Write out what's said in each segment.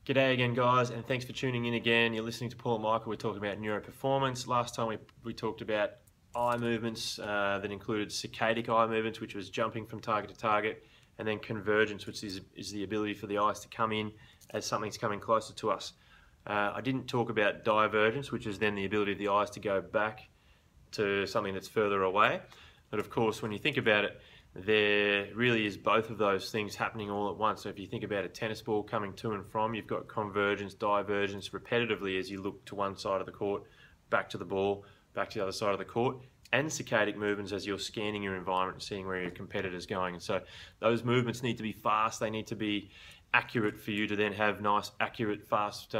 G'day again, guys, and thanks for tuning in again. You're listening to Paul and Michael. We're talking about neuroperformance. Last time we talked about eye movements that included saccadic eye movements, which was jumping from target to target, and then convergence, which is the ability for the eyes to come in as something's coming closer to us. I didn't talk about divergence, which is then the ability of the eyes to go back to something that's further away. But of course, when you think about it, there really is both of those things happening all at once. So if you think about a tennis ball coming to and from, you've got convergence, divergence repetitively as you look to one side of the court, back to the ball, back to the other side of the court, and saccadic movements as you're scanning your environment and seeing where your competitor's going. And so those movements need to be fast, they need to be accurate for you to then have nice, accurate, fast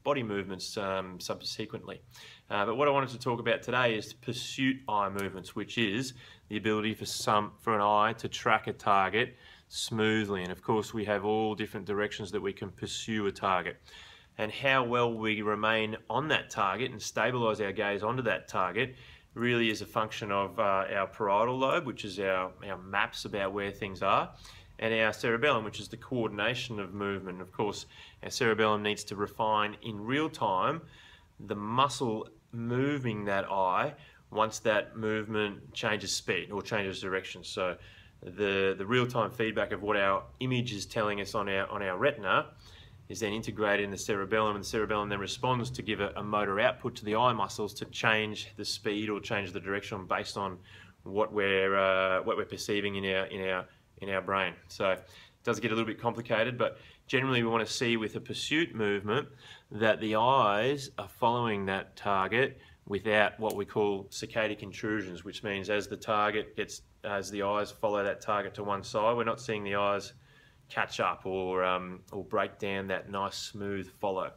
body movements subsequently. But what I wanted to talk about today is pursuit eye movements, which is the ability for an eye to track a target smoothly. And of course, we have all different directions that we can pursue a target. And how well we remain on that target and stabilize our gaze onto that target really is a function of our parietal lobe, which is our maps about where things are, and our cerebellum, which is the coordination of movement. Of course, our cerebellum needs to refine in real time the muscle moving that eye once that movement changes speed or changes direction. So the real-time feedback of what our image is telling us on our retina is then integrated in the cerebellum, and the cerebellum then responds to give a motor output to the eye muscles to change the speed or change the direction based on what we're perceiving in our brain. So it does get a little bit complicated, but generally we want to see with a pursuit movement that the eyes are following that target without what we call saccadic intrusions, which means as the eyes follow that target to one side, we're not seeing the eyes catch up or break down that nice smooth follow.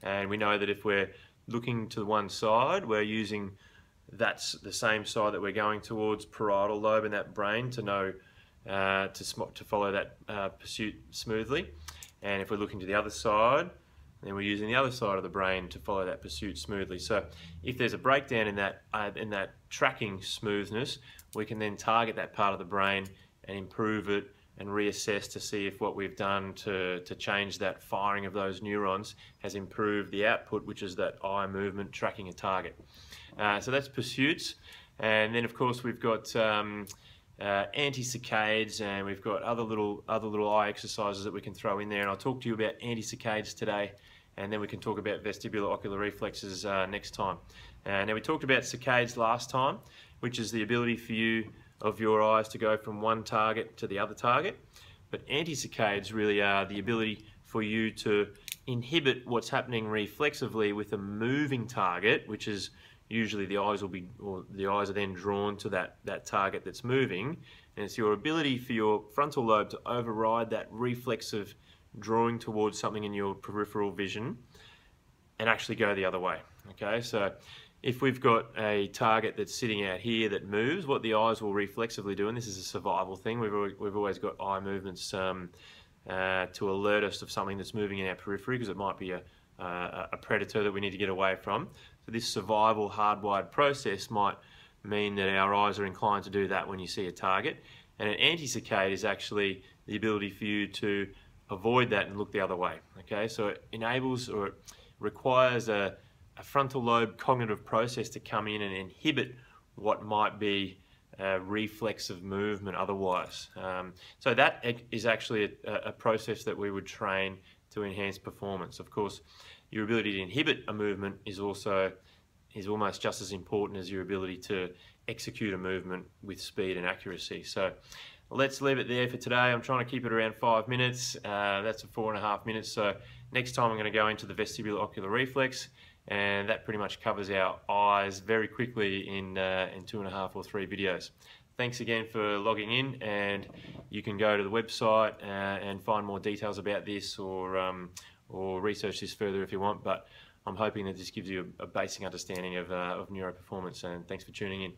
And we know that if we're looking to one side, we're using that's the same side that we're going towards parietal lobe in that brain to know to follow that pursuit smoothly. And if we're looking to the other side, then we're using the other side of the brain to follow that pursuit smoothly. So if there's a breakdown in that tracking smoothness, we can then target that part of the brain and improve it and reassess to see if what we've done to change that firing of those neurons has improved the output, which is that eye movement tracking a target. So that's pursuits. And then of course we've got anti-saccades, and we've got other little eye exercises that we can throw in there, and I'll talk to you about anti-saccades today, and then we can talk about vestibular ocular reflexes next time. Now we talked about saccades last time, which is the ability of your eyes to go from one target to the other target, but anti-saccades really are the ability for you to inhibit what's happening reflexively with a moving target, which is usually the eyes are then drawn to that target that's moving, and it's your ability for your frontal lobe to override that reflexive drawing towards something in your peripheral vision and actually go the other way. Okay, so if we've got a target that's sitting out here that moves, what the eyes will reflexively do, and this is a survival thing, we've always got eye movements to alert us of something that's moving in our periphery, because it might be a predator that we need to get away from. So this survival hardwired process might mean that our eyes are inclined to do that when you see a target. And an anti-saccade is actually the ability for you to avoid that and look the other way. Okay, so it enables or it requires a frontal lobe cognitive process to come in and inhibit what might be a reflexive movement otherwise. So that is actually a process that we would train to enhance performance. Of course, your ability to inhibit a movement is almost just as important as your ability to execute a movement with speed and accuracy. So let's leave it there for today. I'm trying to keep it around 5 minutes. That's 4.5 minutes. So next time I'm going to go into the vestibular ocular reflex, and that pretty much covers our eyes very quickly in 2.5 or 3 videos. Thanks again for logging in, and you can go to the website and find more details about this or research this further if you want, but I'm hoping that this gives you a basic understanding of neuroperformance, and thanks for tuning in.